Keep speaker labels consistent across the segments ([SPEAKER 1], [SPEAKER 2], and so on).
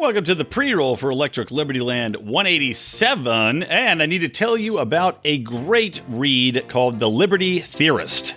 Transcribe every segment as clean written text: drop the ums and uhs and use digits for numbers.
[SPEAKER 1] Welcome to the pre-roll for Electric Libertyland 187, and I need to tell you about a great read called The Liberty Theorist.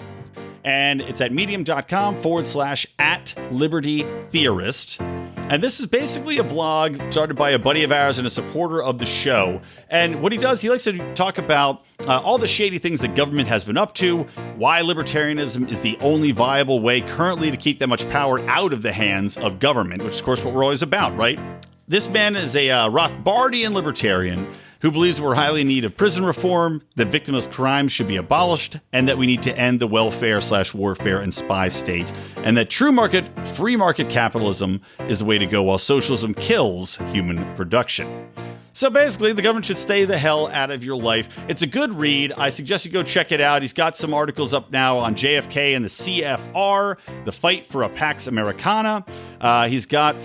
[SPEAKER 1] And it's at medium.com/@libertytheorist. And this is basically a blog started by a buddy of ours and a supporter of the show. And what he does, he likes to talk about all the shady things that government has been up to, why libertarianism is the only viable way currently to keep that much power out of the hands of government, which is, of course, what we're always about, right? This man is a Rothbardian libertarian who believes we're highly in need of prison reform, that victimless crimes should be abolished, and that we need to end the welfare/warfare and spy state, and that true market, free market capitalism is the way to go while socialism kills human production. So basically, the government should stay the hell out of your life. It's a good read. I suggest you go check it out. He's got some articles up now on JFK and the CFR, the fight for a Pax Americana. He's got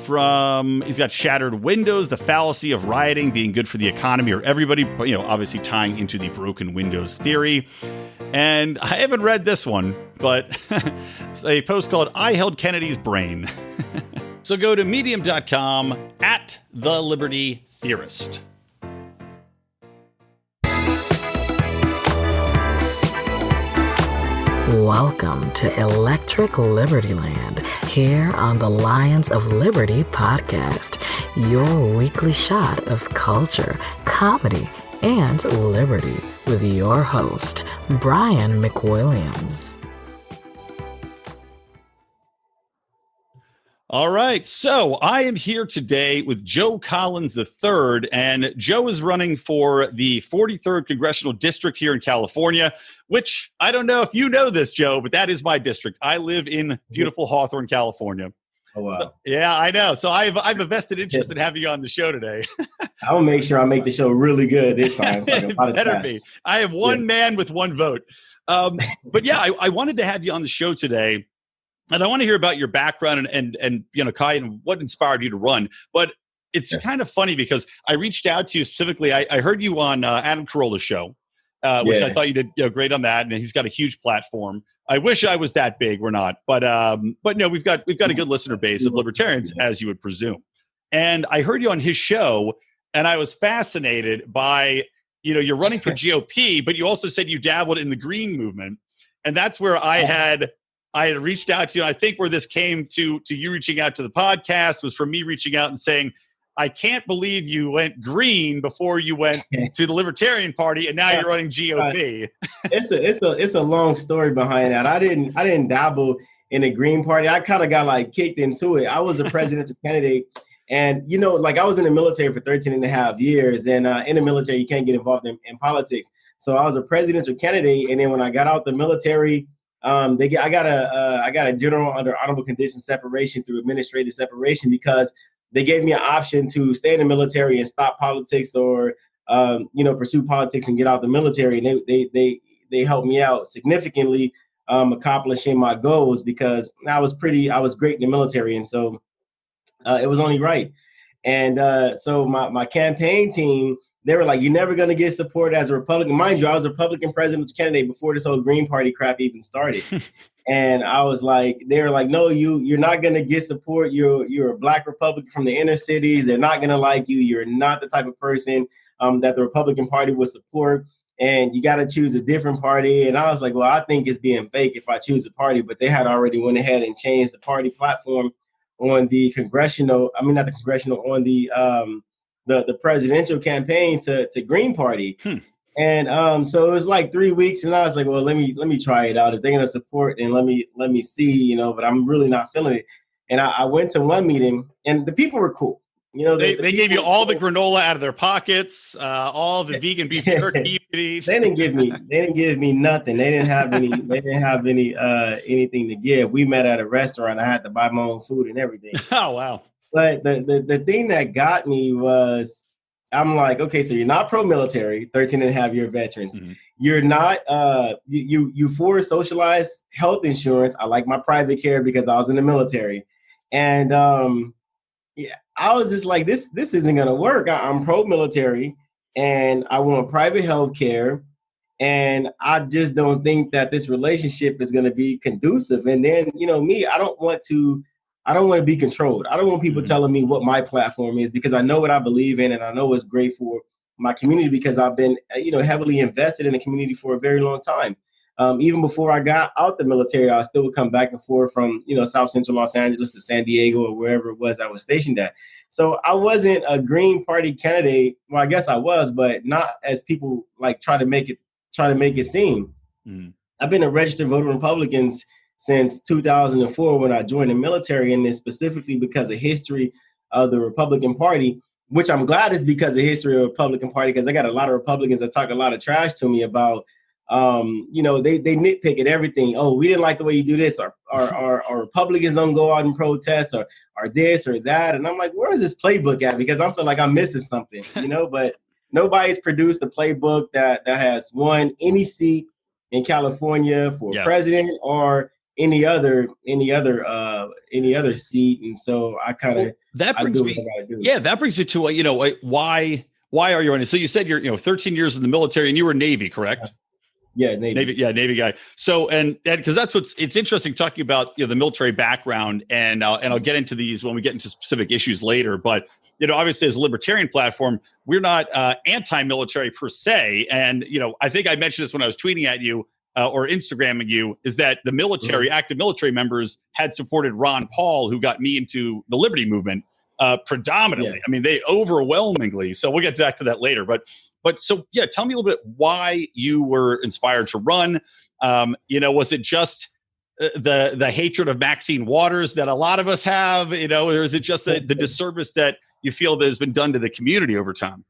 [SPEAKER 1] Shattered Windows, the fallacy of rioting being good for the economy or everybody, obviously tying into the broken windows theory. And I haven't read this one, but it's a post called I Held Kennedy's Brain. So go to medium.com/@thelibertytheorist.
[SPEAKER 2] Welcome to Electric Libertyland, here on the Lions of Liberty podcast, your weekly shot of culture, comedy, and liberty with your host, Brian McWilliams.
[SPEAKER 1] All right, so I am here today with Joe Collins III, and Joe is running for the 43rd Congressional District here in California, which I don't know if you know this, Joe, but that is my district. I live in beautiful Hawthorne, California.
[SPEAKER 3] Oh, wow.
[SPEAKER 1] So, yeah, I know. So I have a vested interest in having you on the show today.
[SPEAKER 3] I'll make sure I make the show really good this time.
[SPEAKER 1] It better be. I have one man with one vote. But yeah, I wanted to have you on the show today. And I want to hear about your background and Kai, and what inspired you to run. But it's kind of funny because I reached out to you specifically. I heard you on Adam Carolla's show, which I thought you did great on that. And he's got a huge platform. I wish I was that big. We're not. But no, we've got a good listener base of libertarians, as you would presume. And I heard you on his show, and I was fascinated by, you're running for GOP, but you also said you dabbled in the green movement. And that's where I had reached out to you. I think where this came to you reaching out to the podcast was from me reaching out and saying, I can't believe you went green before you went to the Libertarian Party, and now you're running GOP.
[SPEAKER 3] It's a long story behind that. I didn't dabble in the Green Party. I kind of got kicked into it. I was a presidential candidate, and I was in the military for 13 and a half years, and in the military you can't get involved in politics. So I was a presidential candidate, and then when I got out the military, I got a general under honorable condition separation through administrative separation, because they gave me an option to stay in the military and stop politics, or pursue politics and get out the military. And they helped me out significantly, accomplishing my goals, because I was great in the military, and so it was only right. And so my campaign team, they were like, you're never going to get support as a Republican. Mind you, I was a Republican presidential candidate before this whole Green Party crap even started. And I was like, they were like, no, you're not going to get support. You're a Black Republican from the inner cities. They're not going to like you. You're not the type of person that the Republican Party would support. And you got to choose a different party. And I was like, well, I think it's being fake if I choose a party. But they had already went ahead and changed the party platform on the the presidential campaign to Green Party. And so it was 3 weeks, and I was like, well, let me try it out. If they're gonna support, and let me see, but I'm really not feeling it. And I went to one meeting, and the people were cool.
[SPEAKER 1] They gave you all the granola out of their pockets, all the vegan beef jerky.
[SPEAKER 3] They didn't give me nothing. They didn't have any anything to give. We met at a restaurant. I had to buy my own food and everything.
[SPEAKER 1] Oh, wow.
[SPEAKER 3] But the thing that got me was, I'm like, okay, so you're not pro-military, 13 and a half year veterans. Mm-hmm. You're not, you for socialized health insurance. I like my private care because I was in the military. And I was just like, this isn't going to work. I'm pro-military, and I want private health care. And I just don't think that this relationship is going to be conducive. And then, me, I don't want to I don't want to be controlled. I don't want people telling me what my platform is, because I know what I believe in and I know what's great for my community, because I've been, heavily invested in the community for a very long time. Even before I got out the military, I still would come back and forth from, South Central Los Angeles to San Diego or wherever it was that I was stationed at. So I wasn't a Green Party candidate. Well, I guess I was, but not as people like try to make it seem. I've been a registered voter Republican since 2004 when I joined the military, and then specifically because of history of the Republican Party, which I'm glad is because of history of the Republican Party, because I got a lot of Republicans that talk a lot of trash to me about, they nitpick at everything. Oh, we didn't like the way you do this, or Republicans don't go out and protest, or this or that. And I'm like, where is this playbook at? Because I feel like I'm missing something, but nobody's produced a playbook that has won any seat in California for president or any other seat. And so I kind of,
[SPEAKER 1] that brings me to, why are you running? So you said you're, 13 years in the military and you were Navy, correct?
[SPEAKER 3] Yeah, Navy.
[SPEAKER 1] Navy guy. So, and because it's interesting talking about, the military background, and I'll get into these when we get into specific issues later. But, obviously as a libertarian platform, we're not anti-military per se. And, I think I mentioned this when I was tweeting at you or Instagramming you, is that the military, active military members had supported Ron Paul, who got me into the Liberty movement predominantly. Yeah. I mean, they overwhelmingly. So we'll get back to that later. But so, tell me a little bit why you were inspired to run. Was it just the hatred of Maxine Waters that a lot of us have, or is it just the disservice that you feel that has been done to the community over time?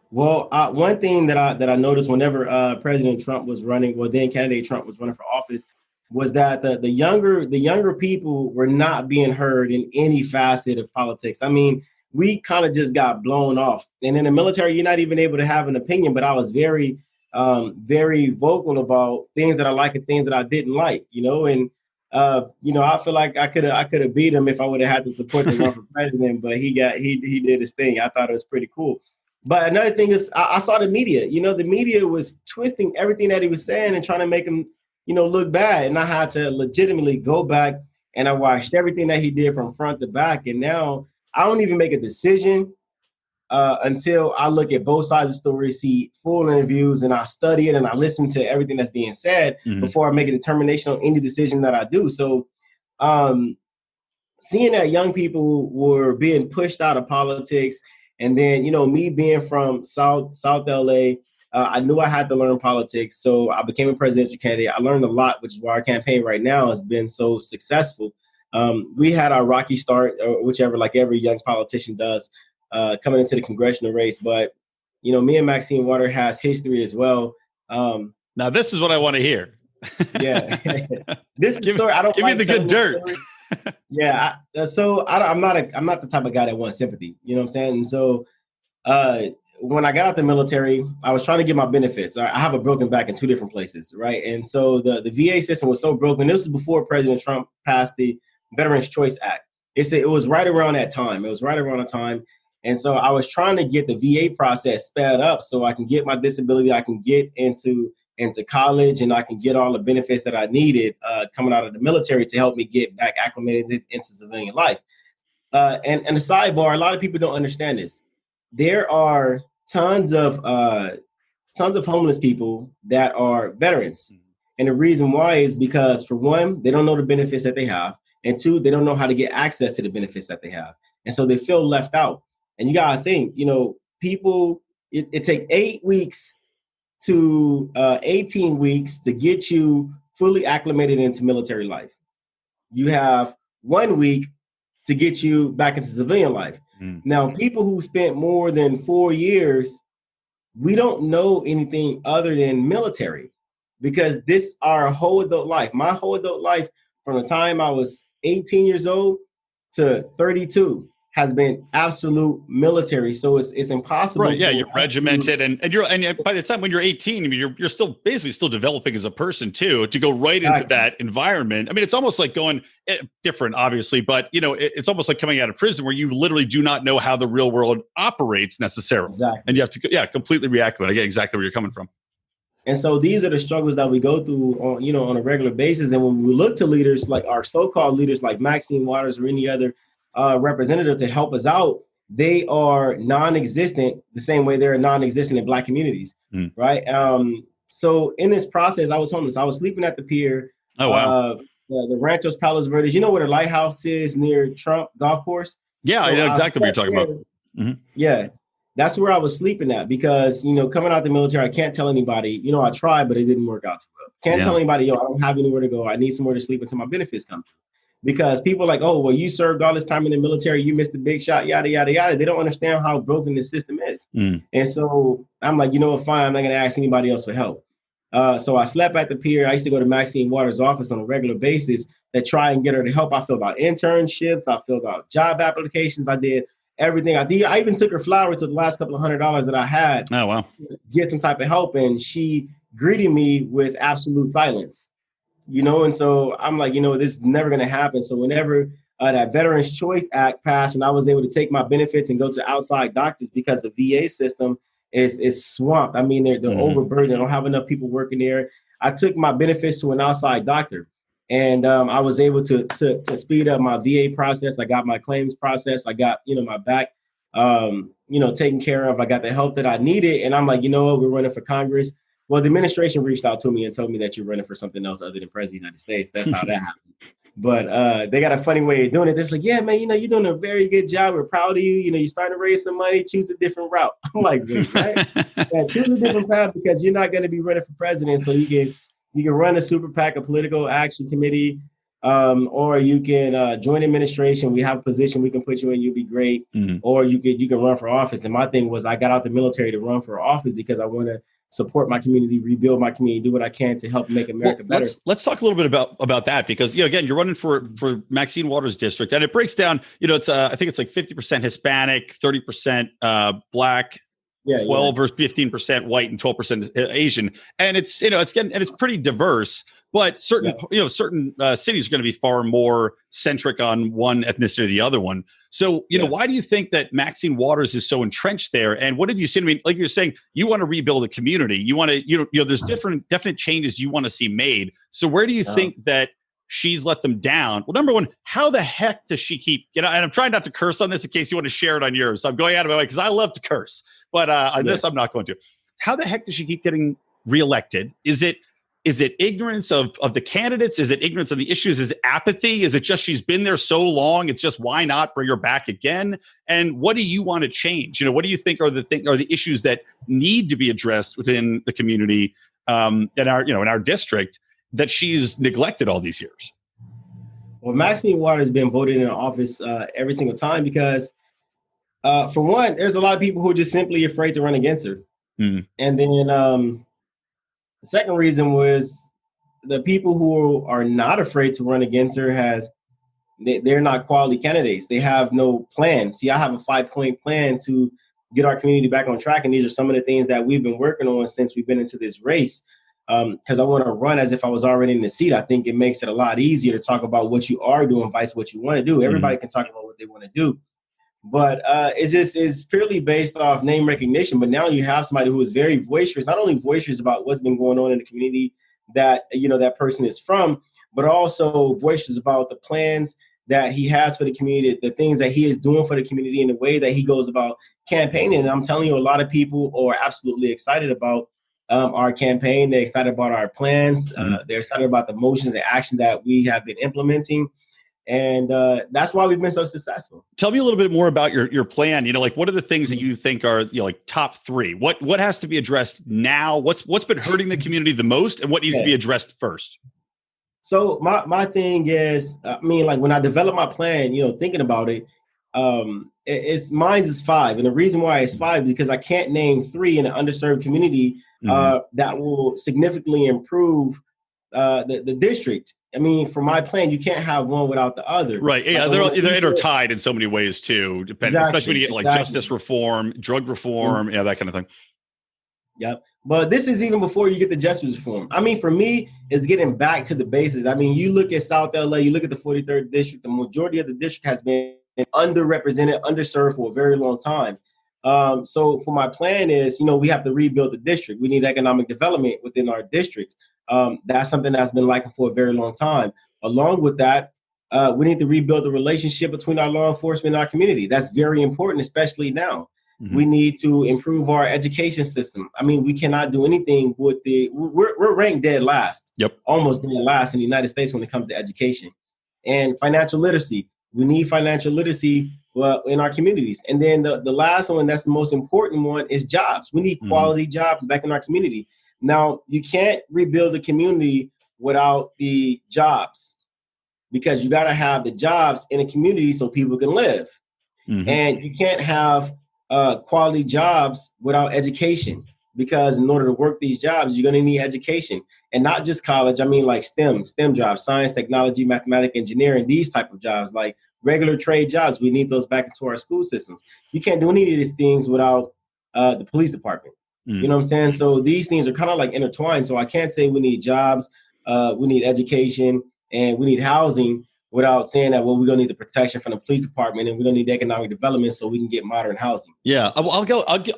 [SPEAKER 3] Well, one thing that I noticed whenever President Trump was running, well, then candidate Trump was running for office, was that the younger people were not being heard in any facet of politics. I mean, we kind of just got blown off. And in the military, you're not even able to have an opinion. But I was very, very vocal about things that I like and things that I didn't like, And I feel like I could have beat him if I would have had to support the run for president. But he did his thing. I thought it was pretty cool. But another thing is, I saw the media. The media was twisting everything that he was saying and trying to make him, look bad. And I had to legitimately go back and I watched everything that he did from front to back. And now I don't even make a decision until I look at both sides of the story, see full interviews, and I study it and I listen to everything that's being said before I make a determination on any decision that I do. So seeing that young people were being pushed out of politics, and then, me being from South LA, I knew I had to learn politics. So I became a presidential candidate. I learned a lot, which is why our campaign right now has been so successful. We had our rocky start, or whichever, like every young politician does, coming into the congressional race. But, me and Maxine Waters has history as well.
[SPEAKER 1] Now, this is what I want to hear.
[SPEAKER 3] Yeah. This is the story. I don't
[SPEAKER 1] give
[SPEAKER 3] like
[SPEAKER 1] me the good dirt.
[SPEAKER 3] Yeah. I'm not the type of guy that wants sympathy. You know what I'm saying? And so when I got out the military, I was trying to get my benefits. I have a broken back in two different places, right? And so the VA system was so broken. This was before President Trump passed the Veterans Choice Act. It was right around that time. And so I was trying to get the VA process sped up so I can get my disability, I can get into college, and I can get all the benefits that I needed coming out of the military to help me get back acclimated into civilian life. And a sidebar, a lot of people don't understand this. There are tons of homeless people that are veterans. And the reason why is because, for one, they don't know the benefits that they have. And two, they don't know how to get access to the benefits that they have. And so they feel left out. And you got to think, people, it takes 8 weeks to 18 weeks to get you fully acclimated into military life. You have 1 week to get you back into civilian life. Now, people who spent more than 4 years, we don't know anything other than military, because this our whole adult life. My whole adult life, from the time I was 18 years old to 32, has been absolute military. So it's impossible.
[SPEAKER 1] Right. Yeah. You're regimented and by the time when you're 18, I mean, you're still basically still developing as a person too, to go right into that environment. I mean, it's almost like going different, obviously, but it's almost like coming out of prison where you literally do not know how the real world operates necessarily.
[SPEAKER 3] Exactly.
[SPEAKER 1] And you have to, completely react to it. I get exactly where you're coming from.
[SPEAKER 3] And so these are the struggles that we go through on, on a regular basis. And when we look to leaders like our so-called leaders like Maxine Waters or any other representative to help us out, they are non-existent the same way they're non-existent in Black communities, right? So in this process, I was homeless. I was sleeping at the pier.
[SPEAKER 1] Oh, wow.
[SPEAKER 3] The Ranchos Palos Verdes, you know where the lighthouse is near Trump Golf Course?
[SPEAKER 1] Yeah, so I know exactly what you're talking about.
[SPEAKER 3] Yeah, that's where I was sleeping at because, coming out the military, I can't tell anybody, I tried, but it didn't work out too well. Can't tell anybody, I don't have anywhere to go. I need somewhere to sleep until my benefits come. Because people are like, oh, well, you served all this time in the military, you missed the big shot, yada, yada, yada. They don't understand how broken the system is. And so I'm like, fine, I'm not going to ask anybody else for help. So I slept at the pier. I used to go to Maxine Waters' office on a regular basis to try and get her to help. I filled out internships. I filled out job applications. I did everything. I even took her flowers to the last couple of $100 that I had.
[SPEAKER 1] Oh, wow.
[SPEAKER 3] Get some type of help. And she greeted me with absolute silence. And so I'm like, this is never going to happen. So whenever that Veterans Choice Act passed and I was able to take my benefits and go to outside doctors because the VA system is swamped. I mean, they're overburdened. They don't have enough people working there. I took my benefits to an outside doctor and I was able to speed up my VA process. I got my claims process. I got, my back, taken care of. I got the help that I needed. And I'm like, we're running for Congress. Well, the administration reached out to me and told me that you're running for something else other than President of the United States. That's how that happened. But they got a funny way of doing it. They're like, yeah, man, you're doing a very good job. We're proud of you. You're starting to raise some money. Choose a different route. I'm like, wait, right? Yeah, choose a different path because you're not going to be running for president. So you can run a super PAC, a political action committee, or you can join administration. We have a position we can put you in. You'll be great. Or you can run for office. And my thing was I got out the military to run for office because I want to support my community, rebuild my community, do what I can to help make America better.
[SPEAKER 1] Let's talk a little bit about that because again, you're running for Maxine Waters district, and it breaks down. It's I think it's like 50% Hispanic, 30% Black, 12 or 15% white, and 12% Asian, and it's pretty diverse. But certain cities are going to be far more centric on one ethnicity or the other one. So, why do you think that Maxine Waters is so entrenched there? And what did you see? I mean, like you're saying, you want to rebuild a community. You want to, there's definite changes you want to see made. So where do you think that she's let them down? Well, number one, how the heck does she keep, and I'm trying not to curse on this in case you want to share it on yours. So I'm going out of my way because I love to curse, but on this, I'm not going to. How the heck does she keep getting reelected? Is it ignorance of the candidates? Is it ignorance of the issues? Is it apathy? Is it just she's been there so long? It's just why not bring her back again? And what do you want to change? What do you think are the issues that need to be addressed within the community in our district that she's neglected all these years?
[SPEAKER 3] Well, Maxine Waters has been voted in office every single time because, for one, there's a lot of people who are just simply afraid to run against her, and then. The second reason was the people who are not afraid to run against her they're not quality candidates. They have no plan. See, I have a 5-point plan to get our community back on track. And these are some of the things that we've been working on since we've been into this race. Because I want to run as if I was already in the seat. I think it makes it a lot easier to talk about what you are doing versus what you want to do. Everybody can talk about what they want to do. But it just is purely based off name recognition. But now you have somebody who is very boisterous, not only boisterous about what's been going on in the community that, that person is from, but also boisterous about the plans that he has for the community, the things that he is doing for the community in the way that he goes about campaigning. And I'm telling you, a lot of people are absolutely excited about our campaign. They're excited about our plans. They're excited about the motions and action that we have been implementing. And that's why we've been so successful.
[SPEAKER 1] Tell me a little bit more about your plan. What are the things that you think are like top three? What has to be addressed now? What's been hurting the community the most, and what needs to be addressed first?
[SPEAKER 3] So my thing is, like when I develop my plan, thinking about it, mine is 5, and the reason why it's 5 is because I can't name 3 in an underserved community that will significantly improve the district. I mean, for my plan, you can't have one without the other.
[SPEAKER 1] Right. Yeah, they're intertied in so many ways too, especially when you get like justice reform, drug reform, that kind of thing.
[SPEAKER 3] Yep. But this is even before you get the justice reform. I mean, for me, it's getting back to the basics. I mean, you look at South LA, you look at the 43rd district, the majority of the district has been underrepresented, underserved for a very long time. So for my plan is, we have to rebuild the district. We need economic development within our district. That's something that's been lacking for a very long time. Along with that, we need to rebuild the relationship between our law enforcement and our community. That's very important, especially now. Mm-hmm. We need to improve our education system. I mean, we cannot do anything with we're ranked dead last.
[SPEAKER 1] Yep.
[SPEAKER 3] Almost dead last in the United States when it comes to education. And financial literacy. We need financial literacy in our communities. And then the last one, that's the most important one, is jobs. We need quality jobs back in our community. Now, you can't rebuild the community without the jobs, because you got to have the jobs in a community so people can live. Mm-hmm. And you can't have quality jobs without education, because in order to work these jobs, you're going to need education. And not just college. I mean, like STEM jobs, science, technology, mathematics, engineering, these type of jobs, like regular trade jobs. We need those back into our school systems. You can't do any of these things without the police department. Mm. You know what I'm saying? So these things are kind of like intertwined. So I can't say we need jobs, we need education, and we need housing without saying that, well, we're going to need the protection from the police department, and we're going to need economic development so we can get modern housing.
[SPEAKER 1] Yeah, I'll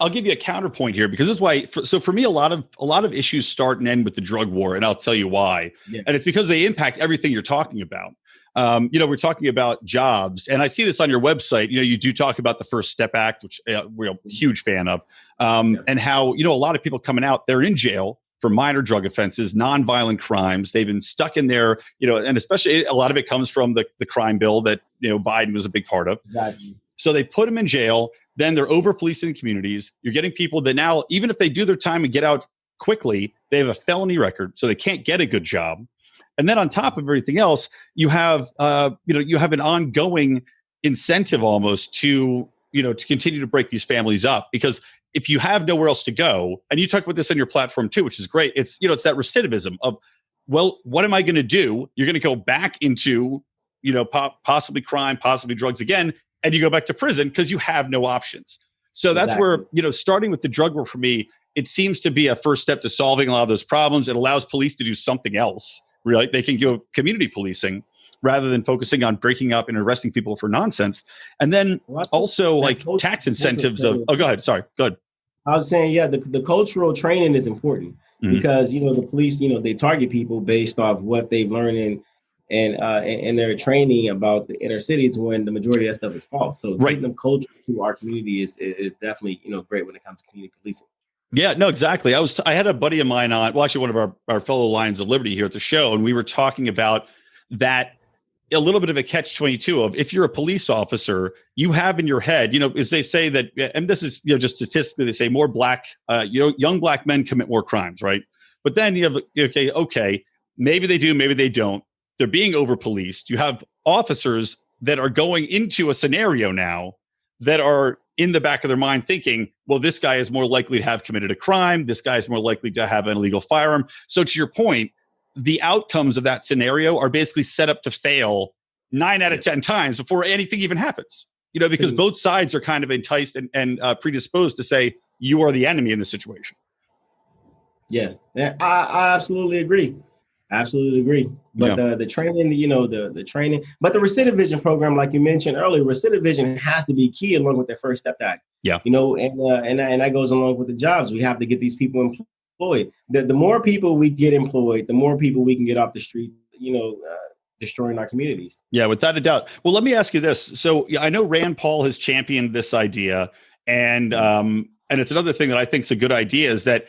[SPEAKER 1] give you a counterpoint here, because this is why. So for me, a lot of issues start and end with the drug war, and I'll tell you why. Yeah. And it's because they impact everything you're talking about. We're talking about jobs, and I see this on your website. You do talk about the First Step Act, which we're a huge fan of, and how a lot of people coming out, they're in jail for minor drug offenses, nonviolent crimes. They've been stuck in there, and especially a lot of it comes from the crime bill that Biden was a big part of.
[SPEAKER 3] Exactly.
[SPEAKER 1] So they put them in jail. Then they're over policing communities. You're getting people that now, even if they do their time and get out quickly, they have a felony record, so they can't get a good job. And then on top of everything else, you have an ongoing incentive almost to continue to break these families up, because if you have nowhere else to go, and you talk about this on your platform too, which is great. It's that recidivism of, well, what am I going to do? You're going to go back into possibly crime, possibly drugs again, and you go back to prison because you have no options. So that's where starting with the drug war, for me, it seems to be a first step to solving a lot of those problems. It allows police to do something else. Really, they can go community policing rather than focusing on breaking up and arresting people for nonsense. And then also like tax incentives of, go ahead. Sorry, go ahead.
[SPEAKER 3] I was saying, the cultural training is important, because, the police, they target people based off what they've learned in their training about the inner cities, when the majority of that stuff is false. So getting them culture to our community is definitely, great when it comes to community policing.
[SPEAKER 1] Yeah, no, exactly. I had a buddy of mine on, well, actually one of our fellow Lions of Liberty here at the show, and we were talking about that, a little bit of a catch-22 of, if you're a police officer, you have in your head, as they say that, and this is, just statistically, they say more young black men commit more crimes, right? But then you have, okay, maybe they do, maybe they don't. They're being over-policed. You have officers that are going into a scenario now that are in the back of their mind thinking, well, this guy is more likely to have committed a crime. This guy is more likely to have an illegal firearm. So to your point, the outcomes of that scenario are basically set up to fail 9 out of 10 times before anything even happens, because both sides are kind of enticed and predisposed to say, you are the enemy in this situation.
[SPEAKER 3] Yeah, I absolutely agree. Absolutely agree. But the training, the training, but the recidivism program, like you mentioned earlier, recidivism has to be key along with the First Step Act.
[SPEAKER 1] Yeah.
[SPEAKER 3] And that goes along with the jobs. We have to get these people employed. The more people we get employed, the more people we can get off the street, destroying our communities.
[SPEAKER 1] Yeah, without a doubt. Well, let me ask you this. So I know Rand Paul has championed this idea, and it's another thing that I think is a good idea, is that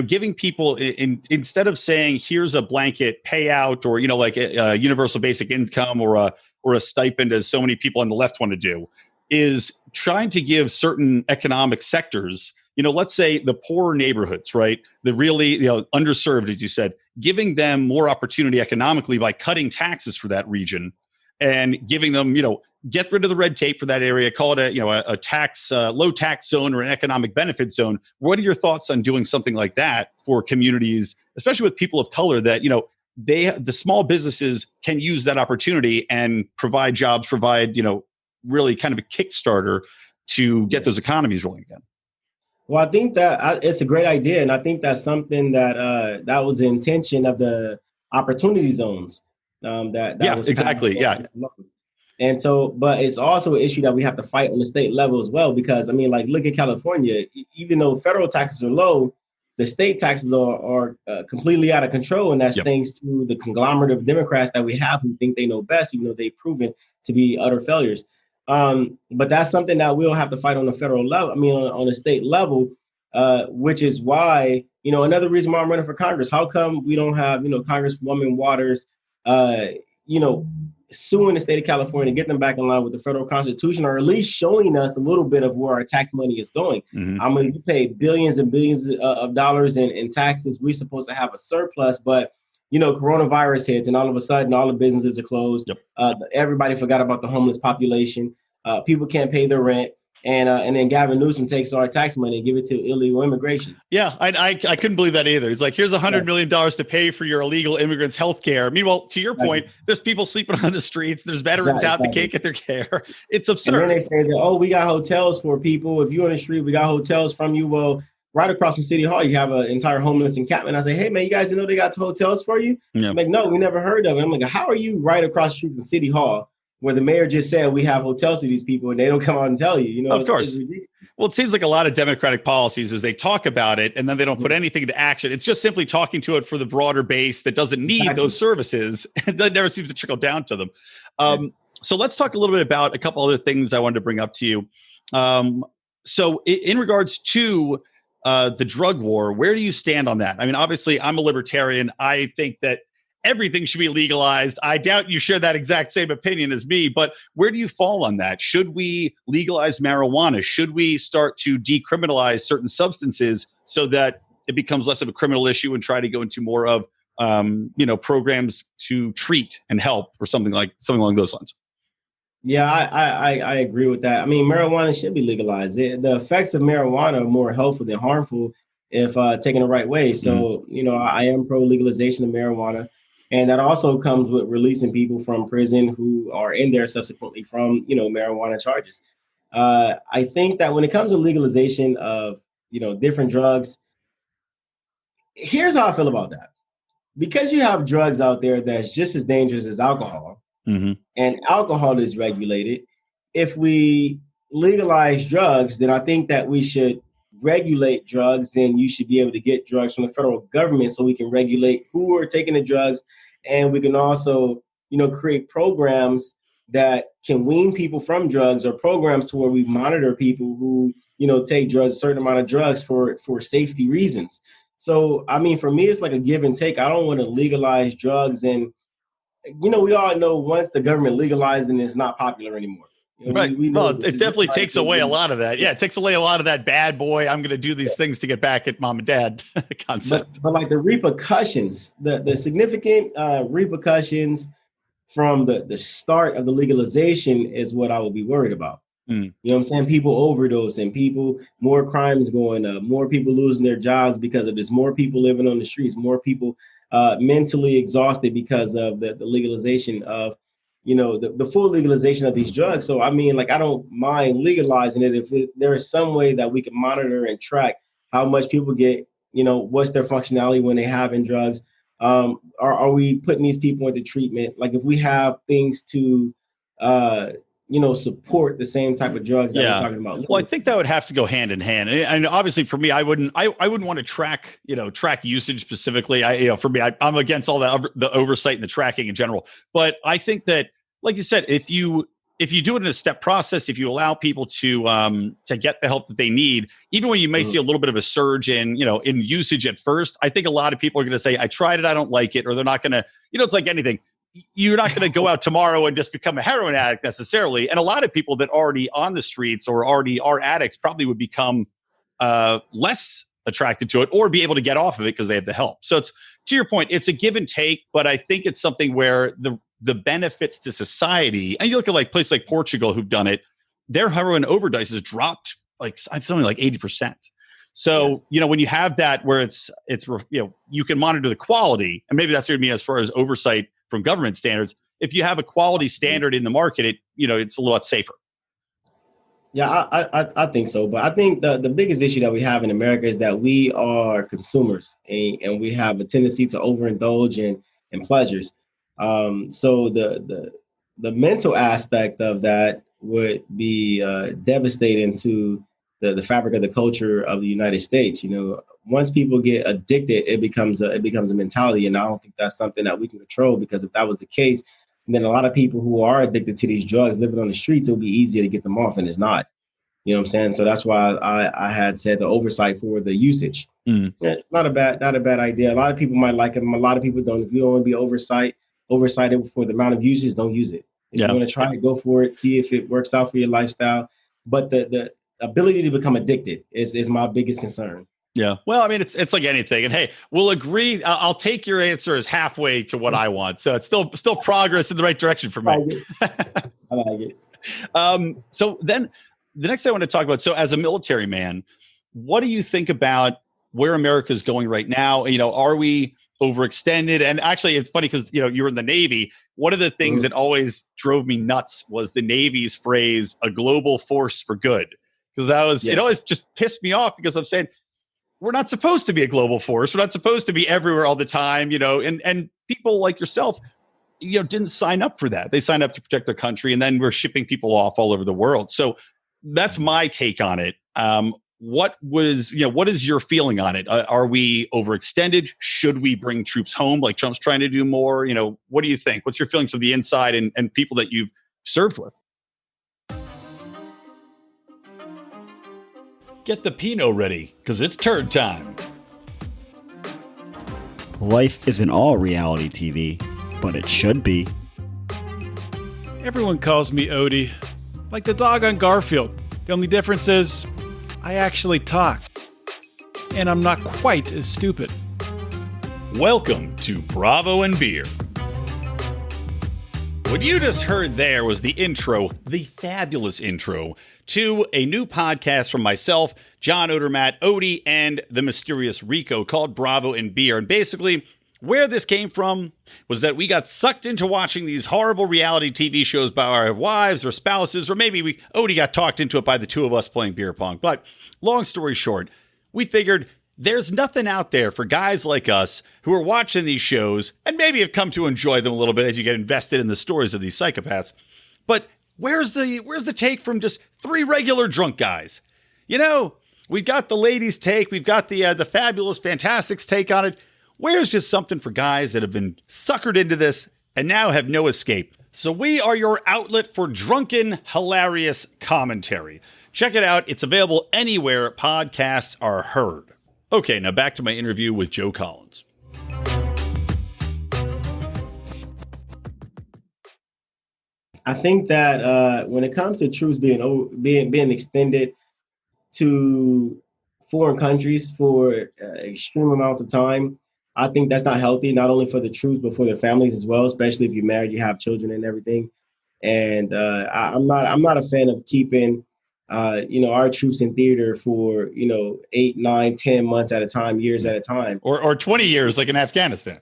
[SPEAKER 1] giving people, instead of saying here's a blanket payout, or like a universal basic income or a stipend, as so many people on the left want to do, is trying to give certain economic sectors, let's say the poorer neighborhoods, right? The really underserved, as you said, giving them more opportunity economically by cutting taxes for that region and giving them, get rid of the red tape for that area, call it a tax, low tax zone or an economic benefit zone. What are your thoughts on doing something like that for communities, especially with people of color, that, the small businesses can use that opportunity and provide jobs, really kind of a Kickstarter to get those economies rolling again?
[SPEAKER 3] Well, I think that it's a great idea. And I think that's something that was the intention of the opportunity zones. That
[SPEAKER 1] yeah,
[SPEAKER 3] was
[SPEAKER 1] exactly. Yeah.
[SPEAKER 3] And so, but it's also an issue that we have to fight on the state level as well, because I mean, like, look at California. Even though federal taxes are low, the state taxes are completely out of control, and that's
[SPEAKER 1] Yep.
[SPEAKER 3] thanks to the conglomerate of Democrats that we have who think they know best, even though they've proven to be utter failures. But that's something that we'll have to fight on the federal level. I mean, on the state level, which is why, another reason why I'm running for Congress. How come we don't have, Congresswoman Waters, suing the state of California to get them back in line with the federal constitution, or at least showing us a little bit of where our tax money is going.
[SPEAKER 1] Mm-hmm.
[SPEAKER 3] I mean, you pay billions and billions of dollars in taxes. We're supposed to have a surplus, but coronavirus hits, and all of a sudden, all the businesses are closed.
[SPEAKER 1] Yep.
[SPEAKER 3] Everybody forgot about the homeless population. People can't pay their rent. And then Gavin Newsom takes our tax money and give it to illegal immigration.
[SPEAKER 1] Yeah, I couldn't believe that either. It's like, here's $100 million to pay for your illegal immigrants' health care. Meanwhile, to your point, there's people sleeping on the streets. There's veterans out that can't get their care. It's absurd.
[SPEAKER 3] And then they say that, we got hotels for people. If you're on the street, we got hotels from you. Well, right across from City Hall, you have an entire homeless encampment. I say, hey, man, you guys know they got hotels for you? Yeah. I'm like, no, we never heard of it. I'm like, how are you right across the street from City Hall, where the mayor just said we have hotels to these people, and they don't come out and tell you?
[SPEAKER 1] Of course. Well, it seems like a lot of Democratic policies is they talk about it and then they don't put anything into action. It's just simply talking to it for the broader base that doesn't need those services. That never seems to trickle down to them. So let's talk a little bit about a couple other things I wanted to bring up to you. So in regards to the drug war, where do you stand on that? I mean, obviously, I'm a libertarian. I think that everything should be legalized. I doubt you share that exact same opinion as me, but where do you fall on that? Should we legalize marijuana? Should we start to decriminalize certain substances so that it becomes less of a criminal issue and try to go into more of, programs to treat and help, or something along those lines?
[SPEAKER 3] Yeah, I agree with that. I mean, marijuana should be legalized. The effects of marijuana are more helpful than harmful if taken the right way. So, I am pro legalization of marijuana. And that also comes with releasing people from prison who are in there subsequently from, marijuana charges. I think that when it comes to legalization of, different drugs, here's how I feel about that. Because you have drugs out there that's just as dangerous as alcohol, and alcohol is regulated. If we legalize drugs, then I think that we should regulate drugs, and you should be able to get drugs from the federal government so we can regulate who are taking the drugs. And we can also, create programs that can wean people from drugs, or programs where we monitor people who, take drugs, a certain amount of drugs for safety reasons. So, I mean, for me, it's like a give and take. I don't want to legalize drugs. And, we all know once the government legalized, then it's not popular anymore.
[SPEAKER 1] Right. Well, it definitely takes away a lot of that. Yeah, it takes away a lot of that bad boy, I'm going to do these things to get back at mom and dad concept.
[SPEAKER 3] But like the repercussions, the significant repercussions from the start of the legalization is what I will be worried about. You know what I'm saying? People overdose, and more crime is going up, more people losing their jobs because of this, more people living on the streets, more people mentally exhausted because of the legalization of, the full legalization of these drugs. So, I mean, like, I don't mind legalizing it if there is some way that we can monitor and track how much people get, what's their functionality when they have in drugs. Are we putting these people into treatment? Like, if we have things to, support the same type of drugs that we're talking about.
[SPEAKER 1] Well, I think that would have to go hand in hand. And obviously for me, I wouldn't want to track usage specifically. For me, I'm against all the oversight and the tracking in general. But I think that, like you said, if you do it in a step process, if you allow people to get the help that they need, even when you may see a little bit of a surge in usage at first, I think a lot of people are going to say, I tried it, I don't like it, or they're not going to, it's like anything. You're not going to go out tomorrow and just become a heroin addict necessarily. And a lot of people that are already on the streets or already are addicts probably would become less attracted to it, or be able to get off of it because they have the help. So it's, to your point, it's a give and take, but I think it's something where the benefits to society, and you look at like places like Portugal who've done it, their heroin overdoses dropped something like 80%. So, when you have that where it's you can monitor the quality, and maybe that's going to be as far as oversight from government standards. If you have a quality standard in the market, it's a lot safer.
[SPEAKER 3] Yeah, I think so. But I think the biggest issue that we have in America is that we are consumers, and we have a tendency to overindulge in pleasures. So the the mental aspect of that would be devastating to the fabric of the culture of the United States. Once people get addicted, it becomes a mentality, and I don't think that's something that we can control, because if that was the case, then a lot of people who are addicted to these drugs living on the streets, it would be easier to get them off, and it's not. You know what I'm saying? So that's why I had said the oversight for the usage. Yeah, not a bad idea. A lot of people might like it. A lot of people don't. If you don't want to be oversighted for the amount of usage, don't use it. If you want to try it, go for it. See if it works out for your lifestyle. But the ability to become addicted is my biggest concern.
[SPEAKER 1] Yeah. Well, I mean, it's like anything. And hey, we'll agree. I'll take your answer as halfway to what I want. So it's still progress in the right direction for me.
[SPEAKER 3] I like it.
[SPEAKER 1] So then the next thing I want to talk about, so as a military man, what do you think about where America is going right now? Are we overextended? And actually, it's funny because, you were in the Navy. One of the things that always drove me nuts was the Navy's phrase, a global force for good. Because it always just pissed me off, because I'm saying, we're not supposed to be a global force. We're not supposed to be everywhere all the time, and people like yourself, didn't sign up for that. They signed up to protect their country, and then we're shipping people off all over the world. So that's my take on it. What is your feeling on it? Are we overextended? Should we bring troops home like Trump's trying to do more? What do you think? What's your feelings from the inside and people that you've served with? Get the Pinot ready, because it's turd time.
[SPEAKER 4] Life isn't all reality TV, but it should be.
[SPEAKER 5] Everyone calls me Odie, like the dog on Garfield. The only difference is I actually talk, and I'm not quite as stupid.
[SPEAKER 1] Welcome to Bravo and Beer. What you just heard there was the intro, the fabulous intro, to a new podcast from myself, John Odermatt, Odie, and the mysterious Rico, called Bravo and Beer. And basically, where this came from was that we got sucked into watching these horrible reality TV shows by our wives or spouses, or maybe Odie got talked into it by the two of us playing beer pong. But long story short, we figured there's nothing out there for guys like us who are watching these shows and maybe have come to enjoy them a little bit as you get invested in the stories of these psychopaths. But where's the take from just three regular drunk guys? We've got the ladies' take, we've got the fabulous Fantastics take on it. Where's just something for guys that have been suckered into this and now have no escape? So we are your outlet for drunken, hilarious commentary. Check it out. It's available anywhere podcasts are heard. Okay, now back to my interview with Joe Collins.
[SPEAKER 3] I think that when it comes to troops being extended to foreign countries for extreme amounts of time, I think that's not healthy, not only for the troops, but for their families as well, especially if you're married, you have children and everything. And I'm not a fan of keeping, our troops in theater for, 8, 9, 10 months at a time, years at a time.
[SPEAKER 1] Or 20 years, like in Afghanistan.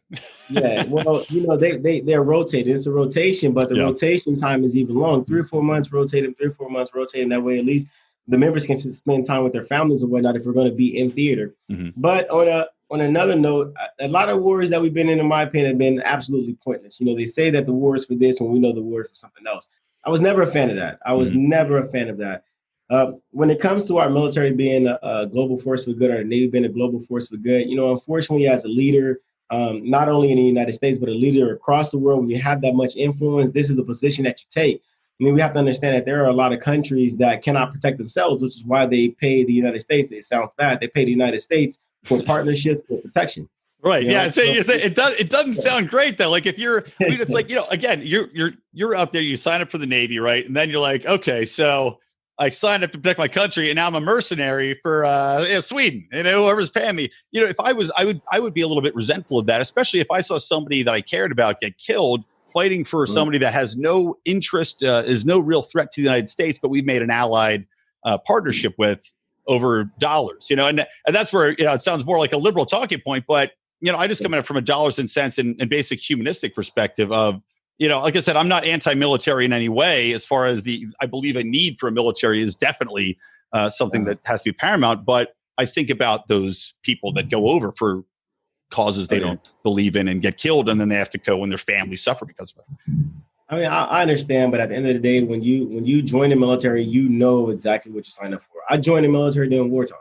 [SPEAKER 3] Yeah, well, they're rotated. It's a rotation, but the rotation time is even long. 3 or 4 months rotating, 3 or 4 months rotating. That way, at least the members can spend time with their families and whatnot if we're going to be in theater. Mm-hmm. But on another note, a lot of wars that we've been in my opinion, have been absolutely pointless. They say that the war is for this when we know the war is for something else. I was never a fan of that. I was never a fan of that. When it comes to our military being a global force for good, or the Navy being a global force for good, unfortunately, as a leader, not only in the United States, but a leader across the world, when you have that much influence, this is the position that you take. We have to understand that there are a lot of countries that cannot protect themselves, which is why they pay the United States. It sounds bad. They pay the United States for partnerships for protection.
[SPEAKER 1] Right. Yeah. So it doesn't sound great though. Like it's like, again, you're out there, you sign up for the Navy, right? And then you're like, okay, so I signed up to protect my country, and now I'm a mercenary for Sweden. Whoever's paying me. If I would be a little bit resentful of that, especially if I saw somebody that I cared about get killed fighting for somebody that has no interest, is no real threat to the United States, but we've made an allied partnership with over dollars. And that's where it sounds more like a liberal talking point, but I just come at it from a dollars and cents and basic humanistic perspective of. Like I said, I'm not anti-military in any way. As far as I believe a need for a military is definitely something that has to be paramount. But I think about those people that go over for causes they don't believe in and get killed, and then they have to go and their families suffer because of it.
[SPEAKER 3] I mean, I understand, but at the end of the day, when you join the military, you know exactly what you signed up for. I joined the military during wartime.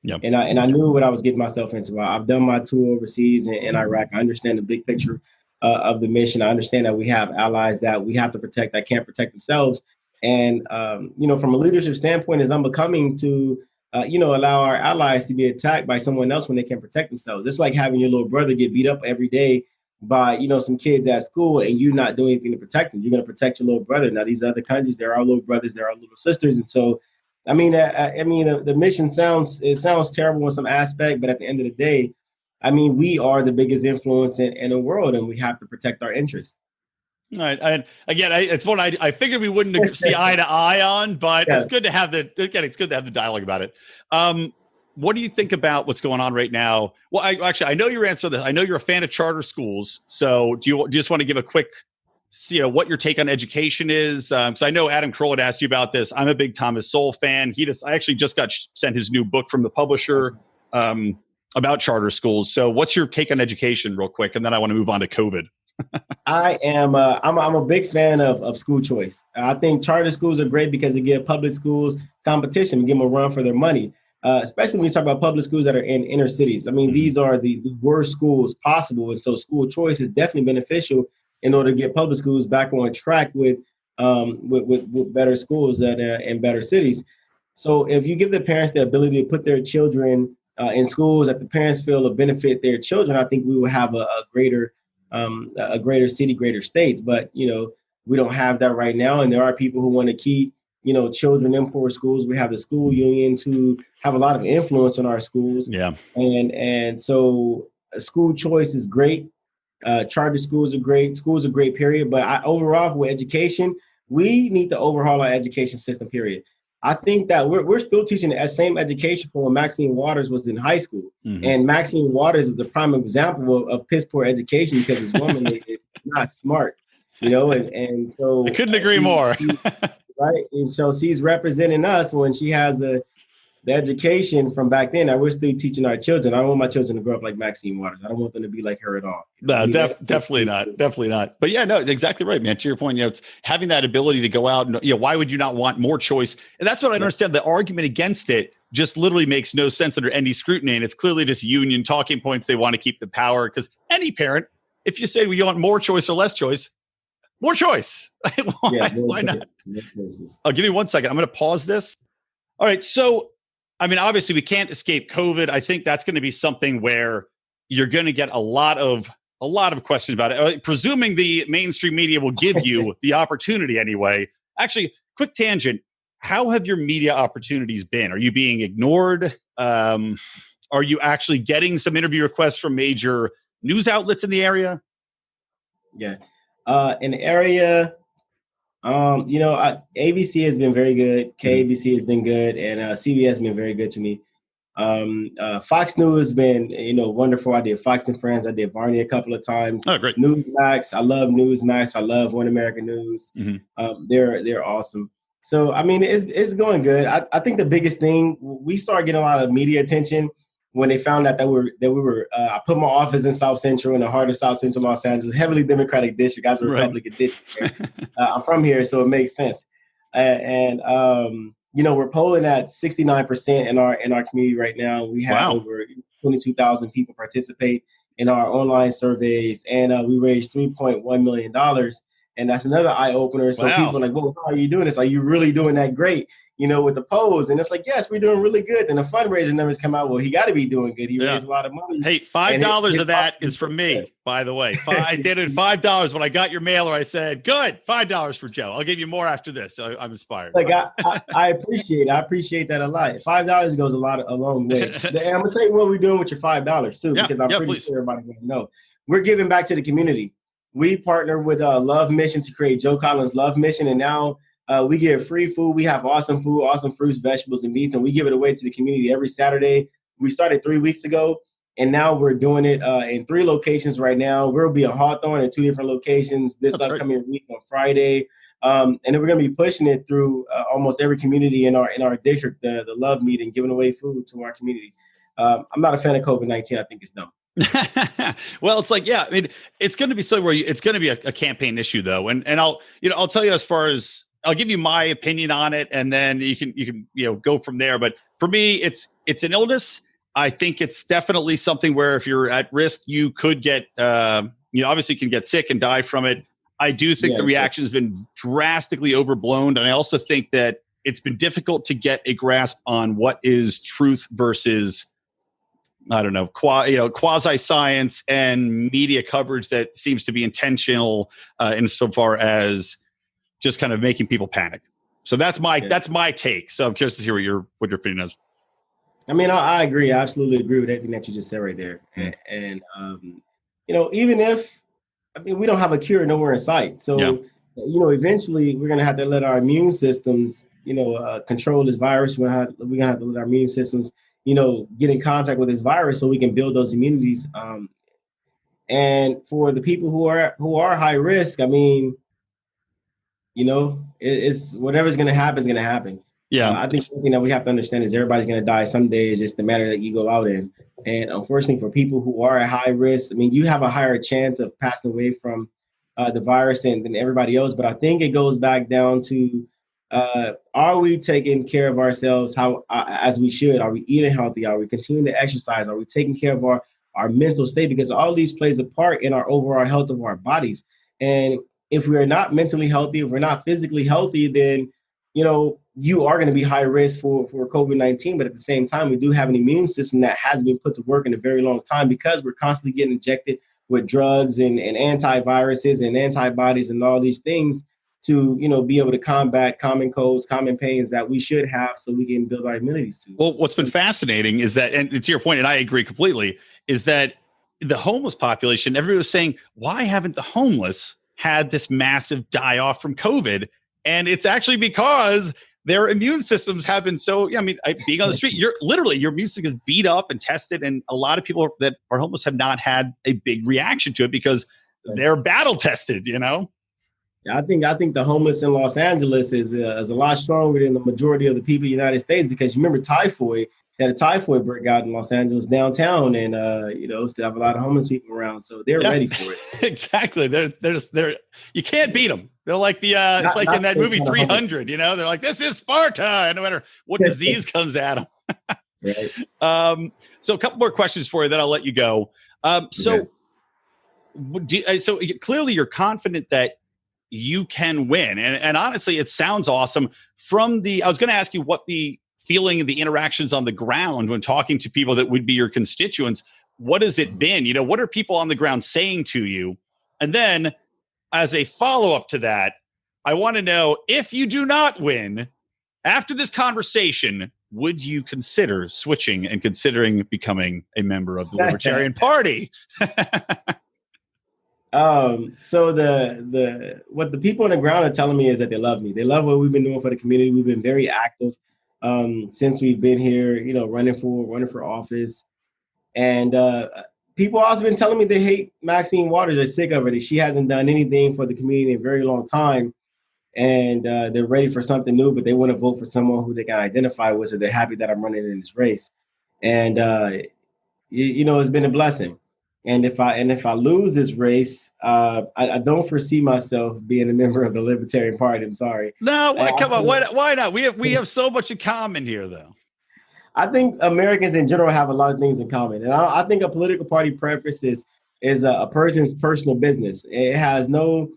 [SPEAKER 1] Yep.
[SPEAKER 3] And I knew what I was getting myself into. I've done my tour overseas in Iraq. I understand the big picture of the mission. I understand that we have allies that we have to protect that can't protect themselves. And from a leadership standpoint, it's unbecoming to allow our allies to be attacked by someone else when they can't protect themselves. It's like having your little brother get beat up every day by some kids at school, and you not doing anything to protect them. You're going to protect your little brother. Now these other countries, they're our little brothers, they're our little sisters, and so. The mission sounds terrible in some aspect, but at the end of the day, we are the biggest influence in the world, and we have to protect our interests.
[SPEAKER 1] All right. And again, it's one I figured we wouldn't see eye to eye on, but
[SPEAKER 3] Yeah.
[SPEAKER 1] it's good to have it's good to have the dialogue about it. What do you think about what's going on right now? Well, I know your answer to this. I know you're a fan of charter schools. So do you just want to give a quick, what your take on education is? So I know Adam Kroll had asked you about this. I'm a big Thomas Sowell fan. I actually just got sent his new book from the publisher about charter schools. So what's your take on education real quick? And then I want to move on to COVID.
[SPEAKER 3] I'm a big fan of school choice. I think charter schools are great because they give public schools competition and give them a run for their money. Especially when you talk about public schools that are in inner cities. These are the worst schools possible. And so school choice is definitely beneficial in order to get public schools back on track with better schools in better cities. So if you give the parents the ability to put their children in schools that the parents feel will benefit their children, I think we will have a greater city, greater states. But we don't have that right now, and there are people who want to keep children in poor schools. We have the school unions who have a lot of influence on our schools.
[SPEAKER 1] Yeah,
[SPEAKER 3] and so school choice is great. Charter schools are great. Schools are great, period. But overall, with education, we need to overhaul our education system, period. I think that we're still teaching the same education from when Maxine Waters was in high school. Mm-hmm. And Maxine Waters is the prime example of piss poor education because this woman is not smart, and so
[SPEAKER 1] I couldn't agree more.
[SPEAKER 3] Right. And so she's representing us when she has the education from back then. We're still teaching our children. I don't want my children to grow up like Maxine Waters. I don't want them to be like her at all.
[SPEAKER 1] No, definitely not. Definitely not. But yeah, no, exactly right, man. To your point, it's having that ability to go out and, why would you not want more choice? And that's what I understand. The argument against it just literally makes no sense under any scrutiny. And it's clearly just union talking points. They want to keep the power because any parent, if you say, well, you want more choice or less choice, more choice. Why not? I'll give you 1 second. I'm going to pause this. All right. So, obviously we can't escape COVID. I think that's going to be something where you're going to get a lot of questions about it. Presuming the mainstream media will give you the opportunity anyway. Actually, quick tangent. How have your media opportunities been? Are you being ignored? Are you actually getting some interview requests from major news outlets in the area?
[SPEAKER 3] Yeah. In the area, ABC has been very good. KABC has been good, and CBS has been very good to me. Fox News has been, wonderful. I did Fox and Friends. I did Barney a couple of times.
[SPEAKER 1] Oh, great.
[SPEAKER 3] Newsmax. I love Newsmax. I love One American News. Mm-hmm. They're awesome. So, it's going good. I think the biggest thing, we started getting a lot of media attention when they found out that we were I put my office in South Central, in the heart of South Central Los Angeles, heavily Democratic district. As a Republican district. I'm from here, so it makes sense. We're polling at 69% in our community right now. We have over 22,000 people participate in our online surveys, and we raised $3.1 million. And that's another eye opener. So people are like, well, how are you doing this? Are you really doing that great? With the polls? And it's like, yes, we're doing really good. Then the fundraising numbers come out. Well, he got to be doing good. He raised a lot of money.
[SPEAKER 1] Hey, $5 of that is from me, by the way. I did it $5 when I got your mailer. I said, good, $5 for Joe. I'll give you more after this. I'm inspired.
[SPEAKER 3] Like I appreciate it. I appreciate that a lot. $5 goes a long way. And I'm gonna tell you what we're doing with your $5 too, because I'm pretty sure everybody will know. We're giving back to the community. We partner with Love Mission to create Joe Collins Love Mission, and now we give free food. We have awesome food, awesome fruits, vegetables, and meats, and we give it away to the community every Saturday. We started 3 weeks ago, and now we're doing it in 3 locations right now. We'll be in Hawthorne in 2 different locations this upcoming week on Friday, and then we're going to be pushing it through almost every community in our district, the Love Meeting, giving away food to our community. I'm not a fan of COVID-19. I think it's dumb.
[SPEAKER 1] Well, it's like, yeah, I mean, it's going to be something where it's going to be a campaign issue though. And I'll tell you, as far as I'll give you my opinion on it, and then you can, go from there. But for me, it's an illness. I think it's definitely something where if you're at risk, you could get, obviously can get sick and die from it. I do think the reaction has been drastically overblown. And I also think that it's been difficult to get a grasp on what is truth versus, I don't know, quasi science and media coverage that seems to be intentional insofar as just kind of making people panic. So that's my take. So I'm curious to hear what your opinion is.
[SPEAKER 3] I mean, I agree. I absolutely agree with everything that you just said right there. And even if, we don't have a cure nowhere in sight. So, eventually we're going to have to let our immune systems, control this virus. We're going to have to let our immune systems, get in contact with this virus so we can build those immunities. And for the people who are high risk, it's whatever's going to happen is going to happen. Yeah, I think something that we have to understand is everybody's going to die someday. It's just the matter that you go out in. And unfortunately, for people who are at high risk, you have a higher chance of passing away from the virus than everybody else. But I think it goes back down to, are we taking care of ourselves as we should? Are we eating healthy? Are we continuing to exercise? Are we taking care of our mental state? Because all of these plays a part in our overall health of our bodies. And if we're not mentally healthy, if we're not physically healthy, then you are going to be high risk for COVID-19. But at the same time, we do have an immune system that has been put to work in a very long time because we're constantly getting injected with drugs and antiviruses and antibodies and all these things to, be able to combat common colds, common pains that we should have so we can build our immunities to.
[SPEAKER 1] Well, what's been fascinating is that, and to your point, and I agree completely, is that the homeless population, everybody was saying, why haven't the homeless had this massive die off from COVID? And it's actually because their immune systems have been being on the street, your immune system is beat up and tested. And a lot of people that are homeless have not had a big reaction to it because they're battle tested, Yeah,
[SPEAKER 3] I think the homeless in Los Angeles is a lot stronger than the majority of the people in the United States, because you remember typhoid. Had a typhoid breakout in Los Angeles downtown, and still have a lot of homeless people around, so they're ready for it.
[SPEAKER 1] Exactly. They're you can't beat them. They're like it's like in that movie 300. They're like, this is Sparta, and no matter what disease comes at them.
[SPEAKER 3] Right.
[SPEAKER 1] So a couple more questions for you, then I'll let you go. So clearly you're confident that you can win, and honestly, it sounds awesome. I was going to ask you what the feeling and the interactions on the ground when talking to people that would be your constituents, what has it been? What are people on the ground saying to you? And then as a follow-up to that, I want to know, if you do not win after this conversation, would you consider switching and considering becoming a member of the Libertarian Party?
[SPEAKER 3] So what the people on the ground are telling me is that they love me. They love what we've been doing for the community. We've been very active since we've been here, running for office. And people also been telling me they hate Maxine Waters. They're sick of her. She hasn't done anything for the community in a very long time. And they're ready for something new, but they want to vote for someone who they can identify with. So they're happy that I'm running in this race. And, it's been a blessing. And if I lose this race, I don't foresee myself being a member of the Libertarian Party. I'm sorry.
[SPEAKER 1] No, come on. Why not? We have so much in common here, though.
[SPEAKER 3] I think Americans in general have a lot of things in common. And I think a political party preference is a person's personal business. It has no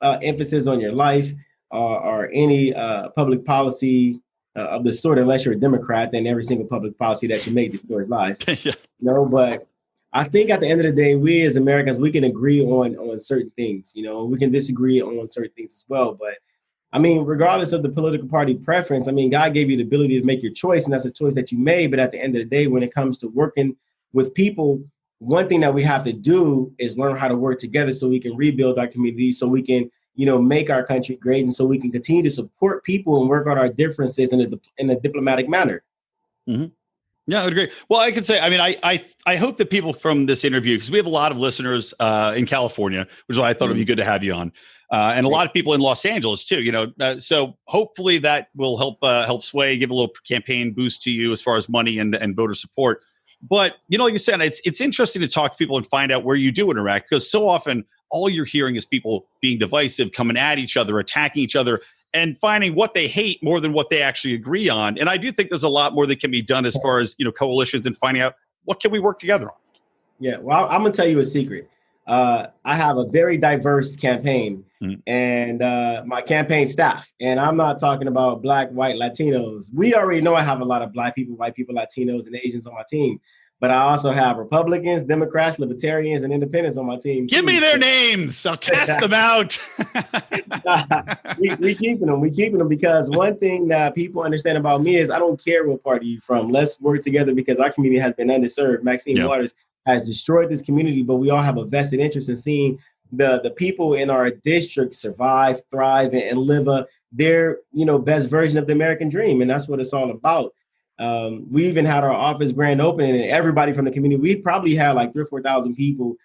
[SPEAKER 3] emphasis on your life or any public policy of the sort, unless you're a Democrat. Then every single public policy that you make destroys life.
[SPEAKER 1] Yeah.
[SPEAKER 3] But I think at the end of the day, we as Americans, we can agree on certain things. We can disagree on certain things as well. But regardless of the political party preference, God gave you the ability to make your choice, and that's a choice that you made. But at the end of the day, when it comes to working with people, one thing that we have to do is learn how to work together so we can rebuild our community, so we can, make our country great, and so we can continue to support people and work on our differences in a diplomatic manner.
[SPEAKER 1] Mm-hmm. Yeah, I would agree. Well, I could say, I hope that people from this interview, because we have a lot of listeners in California, which is why I thought it'd be good to have you on, and a lot of people in Los Angeles too. So hopefully that will help sway, give a little campaign boost to you as far as money and voter support. But, like you said, it's interesting to talk to people and find out where you do interact, because so often all you're hearing is people being divisive, coming at each other, attacking each other, and finding what they hate more than what they actually agree on. And I do think there's a lot more that can be done as far as, coalitions and finding out what can we work together on.
[SPEAKER 3] Yeah, well, I'm going to tell you a secret. I have a very diverse campaign and my campaign staff, and I'm not talking about Black, white, Latinos. We already know I have a lot of Black people, white people, Latinos, and Asians on my team. But I also have Republicans, Democrats, Libertarians, and Independents on my team.
[SPEAKER 1] Give me their names. I'll cast them out.
[SPEAKER 3] we keeping them. We keeping them because one thing that people understand about me is I don't care what party you're from. Let's work together because our community has been underserved. Maxine Waters has destroyed this community, but we all have a vested interest in seeing the people in our district survive, thrive, and live their best version of the American dream. And that's what it's all about. We even had our office grand opening, and everybody from the community, we probably had like 3,000 or 4,000 people,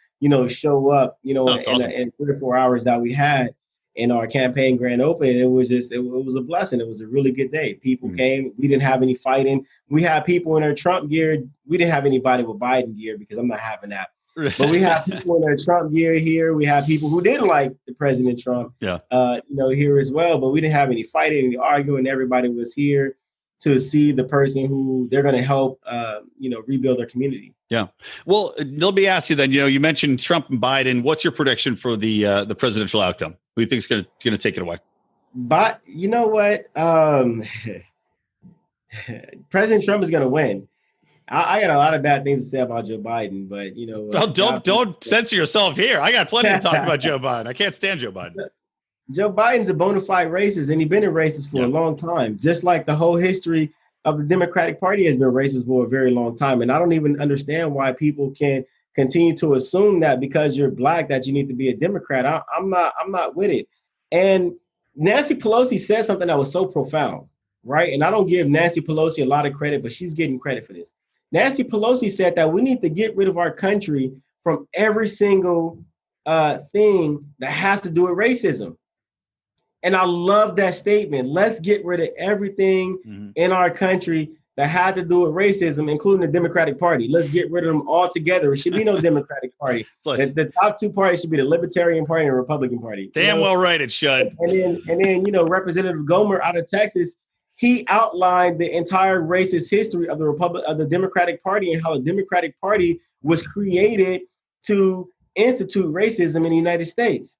[SPEAKER 3] show up,
[SPEAKER 1] awesome.
[SPEAKER 3] in 3 or 4 hours that we had in our campaign grand opening. It was just, it was a blessing. It was a really good day. People came. We didn't have any fighting. We had people in their Trump gear. We didn't have anybody with Biden gear because I'm not having that. But we have people in their Trump gear here. We have people who didn't like the President Trump, here as well. But we didn't have any fighting, any arguing. Everybody was here to see the person who they're going to help, rebuild their community.
[SPEAKER 1] Yeah. Well, let me ask you then, you mentioned Trump and Biden. What's your prediction for the presidential outcome? Who do you think is going to take it away?
[SPEAKER 3] But you know what? President Trump is going to win. I got a lot of bad things to say about Joe Biden, but,
[SPEAKER 1] Well, don't censor yourself here. I got plenty to talk about Joe Biden. I can't stand Joe Biden.
[SPEAKER 3] Joe Biden's a bona fide racist, and he's been a racist for a long time, just like the whole history of the Democratic Party has been racist for a very long time. And I don't even understand why people can continue to assume that because you're Black that you need to be a Democrat. I'm not with it. And Nancy Pelosi said something that was so profound, right? And I don't give Nancy Pelosi a lot of credit, but she's getting credit for this. Nancy Pelosi said that we need to get rid of our country from every single thing that has to do with racism. And I love that statement. Let's get rid of everything in our country that had to do with racism, including the Democratic Party. Let's get rid of them all together. It should be no Democratic Party.
[SPEAKER 1] Like,
[SPEAKER 3] the top two parties should be the Libertarian Party and the Republican Party.
[SPEAKER 1] Damn well right, it should.
[SPEAKER 3] And then Representative Gomer out of Texas, he outlined the entire racist history of the Democratic Party and how the Democratic Party was created to institute racism in the United States.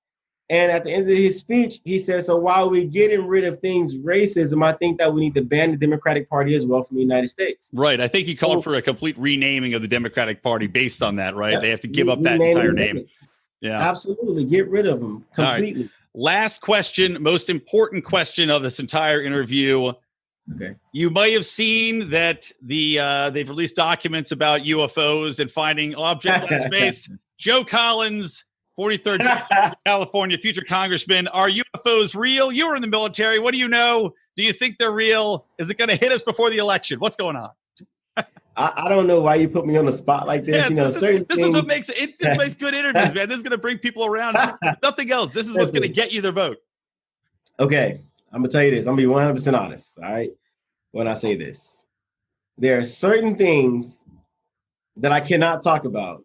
[SPEAKER 3] And at the end of his speech, he said, so while we're getting rid of things racism, I think that we need to ban the Democratic Party as well from the United States.
[SPEAKER 1] Right. I think he called for a complete renaming of the Democratic Party based on that, right? They have to give up that entire name. Yeah,
[SPEAKER 3] absolutely. Get rid of them completely.
[SPEAKER 1] Right. Last question, most important question of this entire interview.
[SPEAKER 3] Okay.
[SPEAKER 1] You might have seen that they've released documents about UFOs and finding objects in space. Joe Collins, 43rd California, future congressman. Are UFOs real? You were in the military. What do you know? Do you think they're real? Is it going to hit us before the election? What's going on?
[SPEAKER 3] I don't know why you put me on the spot like this.
[SPEAKER 1] Yeah, this is what makes it. This makes good interviews, man. This is going to bring people around. Nothing else. This is what's going to get you their vote.
[SPEAKER 3] Okay, I'm going to tell you this. I'm going to be 100% honest, all right, when I say this. There are certain things that I cannot talk about.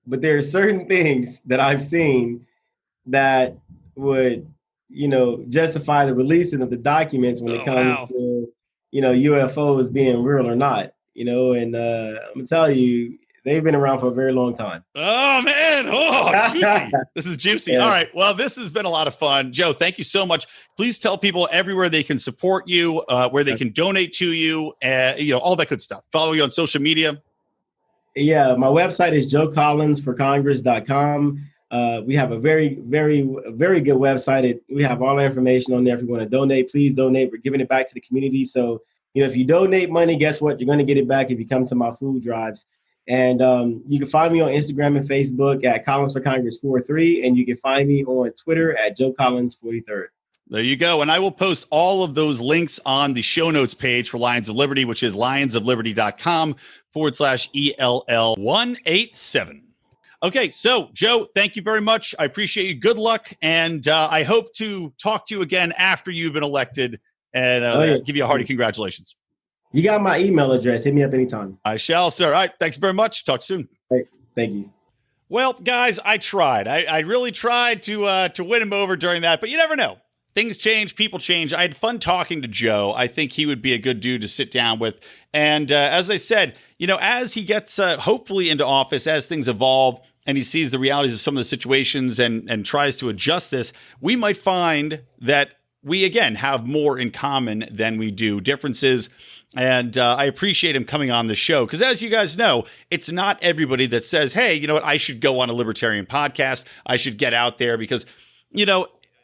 [SPEAKER 3] But there are certain things that I've seen that would, justify the releasing of the documents when it comes to, UFOs being real or not, and I'm gonna tell you, they've been around for a very long time.
[SPEAKER 1] Oh man. Oh, juicy. This is juicy. Yeah. All right. Well, this has been a lot of fun. Joe, thank you so much. Please tell people everywhere they can support you, where they can donate to you, all that good stuff. Follow you on social media.
[SPEAKER 3] Yeah, my website is joecollinsforcongress.com. We have a very, very, very good website. We have all the information on there. If you want to donate, please donate. We're giving it back to the community. So, if you donate money, guess what? You're going to get it back if you come to my food drives. And you can find me on Instagram and Facebook at Collins for Congress 43. And you can find me on Twitter at Joe Collins 43rd.
[SPEAKER 1] There you go. And I will post all of those links on the show notes page for Lions of Liberty, which is lionsofliberty.com/ELL187. Okay. So, Joe, thank you very much. I appreciate you. Good luck. And I hope to talk to you again after you've been elected and give you a hearty congratulations.
[SPEAKER 3] You got my email address. Hit me up anytime.
[SPEAKER 1] I shall, sir. All right. Thanks very much. Talk soon.
[SPEAKER 3] Hey, thank you.
[SPEAKER 1] Well, guys, I tried. I really tried to win him over during that, but you never know. Things change, people change. I had fun talking to Joe. I think he would be a good dude to sit down with. And as I said, as he gets hopefully into office, as things evolve, and he sees the realities of some of the situations and tries to adjust this, we might find that we, again, have more in common than we do differences. And I appreciate him coming on the show because, as you guys know, it's not everybody that says, hey, you know what, I should go on a libertarian podcast. I should get out there because,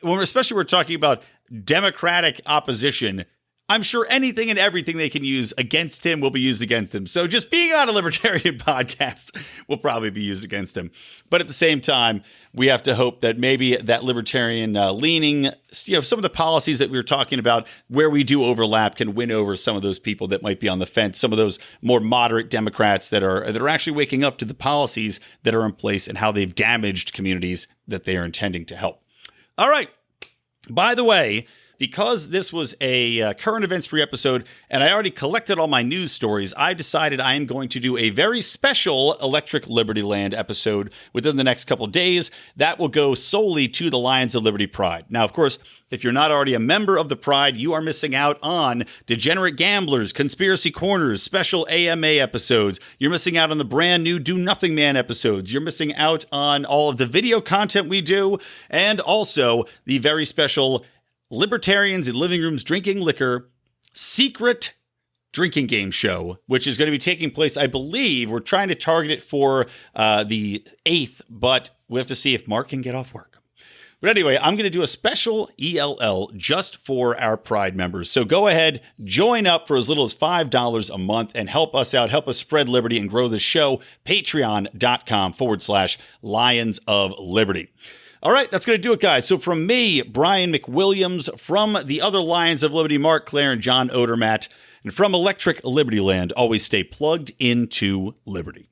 [SPEAKER 1] especially we're talking about Democratic opposition, I'm sure anything and everything they can use against him will be used against him. So just being on a libertarian podcast will probably be used against him. But at the same time, we have to hope that maybe that libertarian leaning, some of the policies that we were talking about where we do overlap can win over some of those people that might be on the fence, some of those more moderate Democrats that are actually waking up to the policies that are in place and how they've damaged communities that they are intending to help. All right. By the way, because this was a current events free episode and I already collected all my news stories, I decided I am going to do a very special Electric Libertyland episode within the next couple of days. That will go solely to the Lions of Liberty Pride. Now, of course, if you're not already a member of the Pride, you are missing out on Degenerate Gamblers, Conspiracy Corners, special AMA episodes. You're missing out on the brand new Do Nothing Man episodes. You're missing out on all of the video content we do, and also the very special Libertarians in Living Rooms Drinking Liquor secret drinking game show, which is going to be taking place, I believe, we're trying to target it for the 8th, but we have to see if Mark can get off work. But anyway, I'm going to do a special ELL just for our Pride members. So go ahead, join up for as little as $5 a month and help us out, help us spread liberty and grow the show. Patreon.com/Lions of Liberty. All right, that's going to do it, guys. So from me, Brian McWilliams, from the other Lions of Liberty, Mark Claire and John Odermatt, and from Electric Libertyland, always stay plugged into liberty.